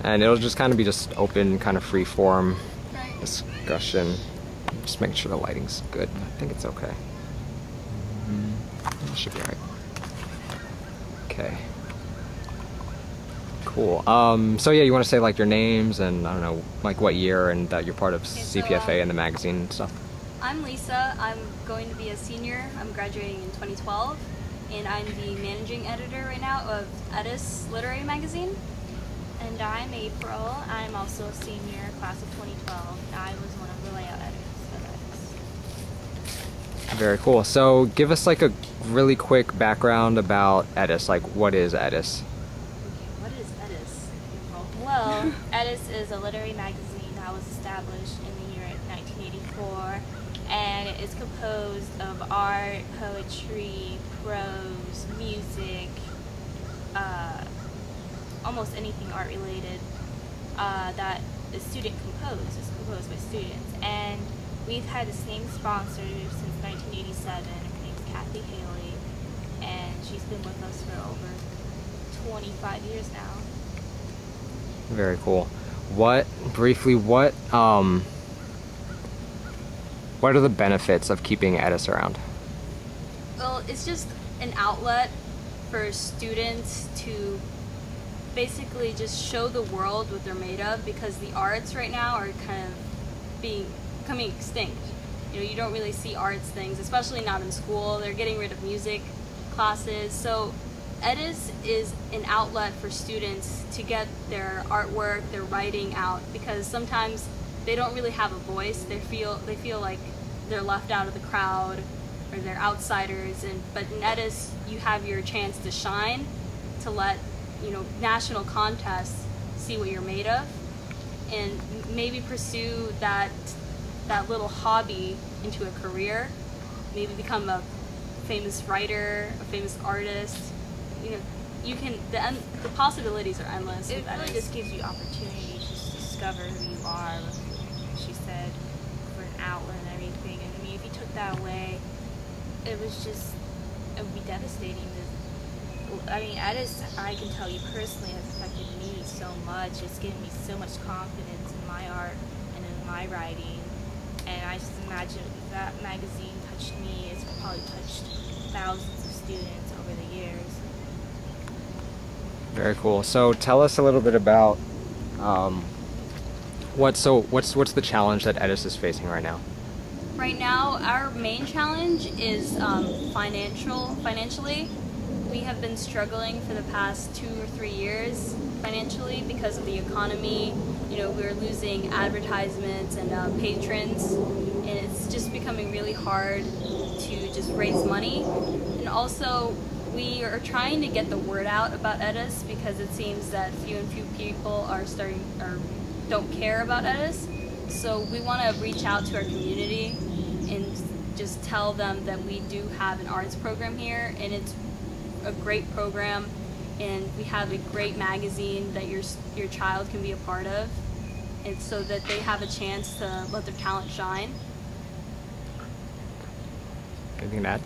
and it'll just kind of be just open, kind of free form Right. discussion. Just making sure the lighting's good. I think it's okay. It should be alright. Okay. Cool. So yeah, you want to say like your names and I don't know, like what year and that you're part of CPFA and the magazine and stuff. I'm Lisa. I'm going to be a senior. I'm graduating in 2012, and I'm the managing editor right now of Eddas Literary Magazine. And I'm April. I'm also a senior, class of 2012. I was one of the layout editors of Eddas. Very cool. So give us like a really quick background about Eddas. Like, what is Eddas? What is Eddas, April? Well, Eddas is a literary magazine that was established in the year 1984, and it is composed of art, poetry, prose, music, almost anything art related that is student composed. It's composed by students, and we've had the same sponsor since 1987. Her name's Kathy Haley, and she's been with us for over 25 years now. Very cool. What are the benefits of keeping Eddas around? Well, it's just an outlet for students to basically just show the world what they're made of, because the arts right now are kind of becoming extinct. You know, you don't really see arts things, especially not in school. They're getting rid of music classes. So Eddas is an outlet for students to get their artwork, their writing out, because sometimes they don't really have a voice. They feel like they're left out of the crowd or they're outsiders. But in Eddas, you have your chance to shine, to let national contests see what you're made of, and maybe pursue that little hobby into a career. Maybe become a famous writer, a famous artist. You can. The possibilities are endless. It really just gives you opportunity to discover who you are, like she said, for an outlet and everything. And I mean, if you took that away, it would be devastating. I mean, Eddas, I can tell you personally, has affected me so much. It's given me so much confidence in my art and in my writing. And I just imagine if that magazine touched me, it's probably touched thousands of students over the years. Very cool. So tell us a little bit about what's the challenge that Eddas is facing right now? Right now, our main challenge is financially. We have been struggling for the past 2 or 3 years financially because of the economy. We're losing advertisements and patrons, and it's just becoming really hard to just raise money. And also, we are trying to get the word out about Eddas, because it seems that few people don't care about Eddas. So we want to reach out to our community and just tell them that we do have an arts program here, and it's a great program, and we have a great magazine that your child can be a part of, and so that they have a chance to let their talent shine. Anything to add?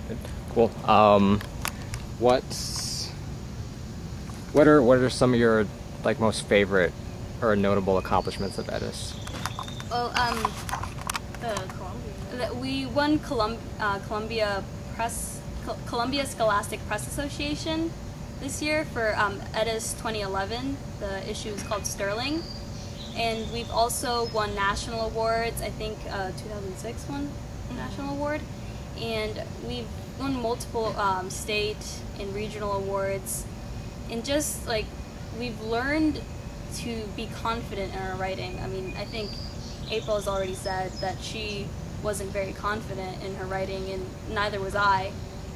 Good. Cool. What are some of your most favorite or notable accomplishments of Eddas? Well, we won Columbia Scholastic Press Association this year for Eddas 2011. The issue is called Sterling, and we've also won national awards. I think 2006 won a national award, and we've won multiple state and regional awards. And just we've learned to be confident in our writing. I mean, I think April has already said that she wasn't very confident in her writing, and neither was I.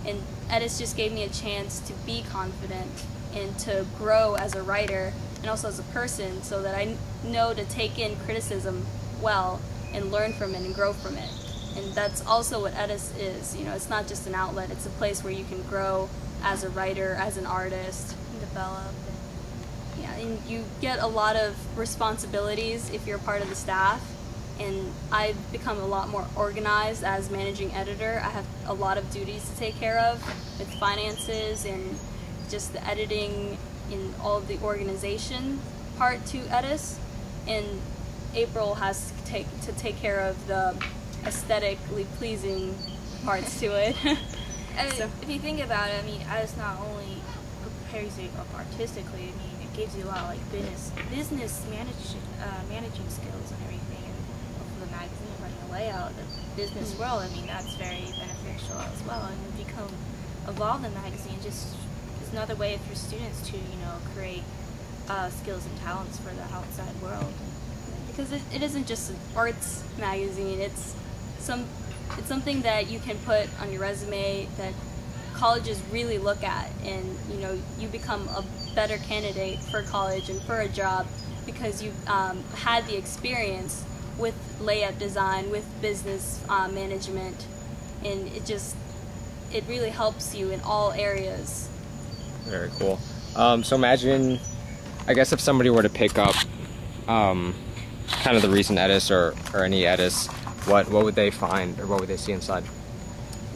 And Eddas just gave me a chance to be confident and to grow as a writer and also as a person, so that I know to take in criticism well and learn from it and grow from it. And that's also what Eddas is. It's not just an outlet, it's a place where you can grow as a writer, as an artist, and develop. Yeah, and you get a lot of responsibilities if you're part of the staff. And I've become a lot more organized as managing editor. I have a lot of duties to take care of with finances and just the editing and all of the organization. part to Eddas, and April has to take care of the aesthetically pleasing parts to it. So, if you think about it, I mean, Eddas not only prepares you up artistically, I mean, it gives you a lot of like business managing skills and everything, and for the magazine, running a layout, the business world. I mean, that's very beneficial as well, and you become evolve the magazine. Just it's another way for students to create skills and talents for the outside world. Because it isn't just an arts magazine. It's something that you can put on your resume that colleges really look at, and you become a better candidate for college and for a job because you've had the experience with layout design, with business management, and it really helps you in all areas. Very cool. So imagine, I guess if somebody were to pick up kind of the recent Eddas or any Eddas, what would they find or what would they see inside?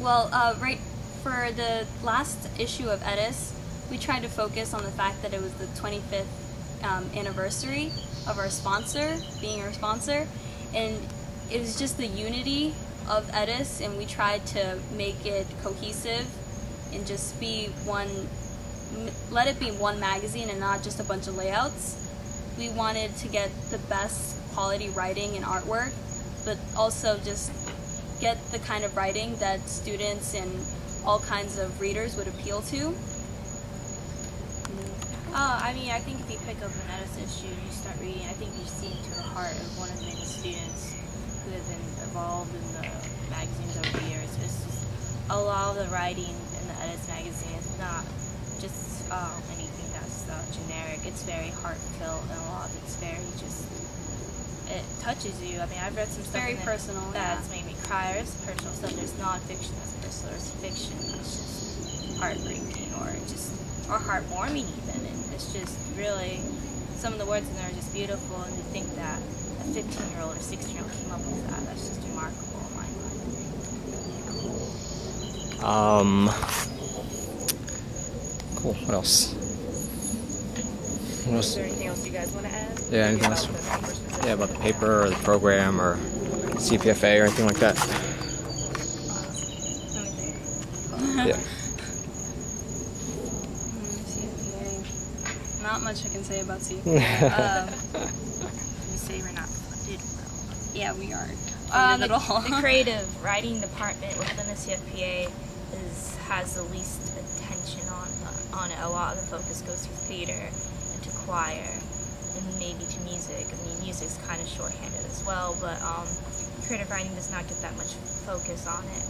Well, right for the last issue of Eddas, we tried to focus on the fact that it was the 25th anniversary of our sponsor, being our sponsor, and it was just the unity of Eddas, and we tried to make it cohesive and just be one, let it be one magazine and not just a bunch of layouts. We wanted to get the best quality writing and artwork, but also just get the kind of writing that students and all kinds of readers would appeal to. I mean, I think if you pick up an Eddas issue and you start reading, I think you see into the heart of one of the many students who have been involved in the magazines over the years. It's just a lot of the writing in the Eddas magazine is not just anything that's generic. It's very heartfelt, and a lot of it's very just, it touches you. I mean, I've read some stuff Very personal, that's made me cry. There's personal stuff. There's non-fiction that's personal. There's fiction that's just heartbreaking or heartwarming even. And it's just really, some of the words in there are just beautiful, and to think that a 15-year-old or 16-year-old came up with that, that's just remarkable in my mind. Cool. What else? Is there anything else you guys want to add? Yeah, anything else? Yeah, about the paper or the program or CPFA or anything like that. Yeah. CPA. Not much I can say about CPA. You say we're not funded well. Yeah, we aren't funded at all. The creative writing department within the CFPA has the least attention on it. A lot of the focus goes to theater and to choir and maybe to music. I mean, music's kind of shorthanded as well, but creative writing does not get that much focus on it.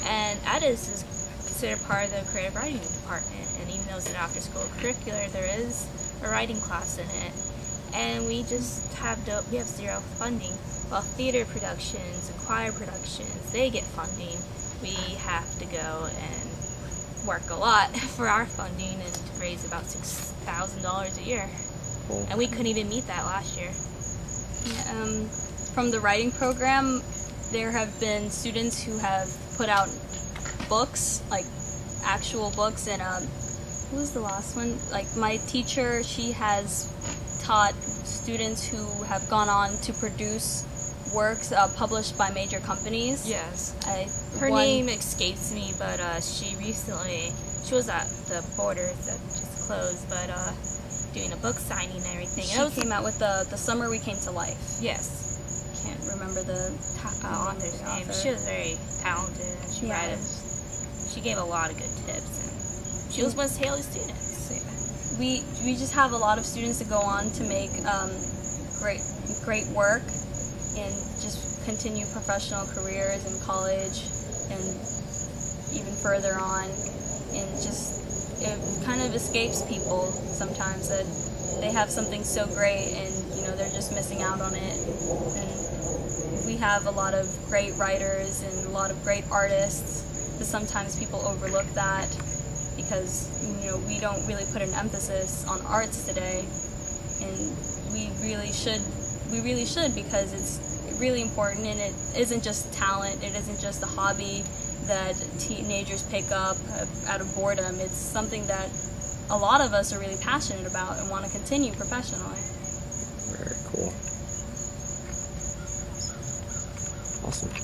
And Eddas is considered part of the creative writing department, and even though it's an after-school curricular, there is a writing class in it. And we just have zero funding. While theater productions and choir productions, they get funding, we have to go and work a lot for our funding and to raise about $6,000 a year. Cool. And we couldn't even meet that last year. Yeah, from the writing program, there have been students who have put out books, like actual books, and what was the last one? Like my teacher, she has taught students who have gone on to produce works published by major companies. Yes. Her name escapes me, but she was at the Borders that just closed, but doing a book signing and everything. She came out with the Summer We Came to Life. Yes. Can't remember the author's name. She was very talented, and she gave a lot of good tips, and she was one of Haley's students. So, yeah. We just have a lot of students that go on to make great work and just continue professional careers in college and even further on, and just it kind of escapes people sometimes that they have something so great and they're just missing out on it. And we have a lot of great writers and a lot of great artists, but sometimes people overlook that because we don't really put an emphasis on arts today, and we really should because it's really important, and it isn't just talent, it isn't just a hobby that teenagers pick up out of boredom. It's something that a lot of us are really passionate about and want to continue professionally. Cool. Awesome.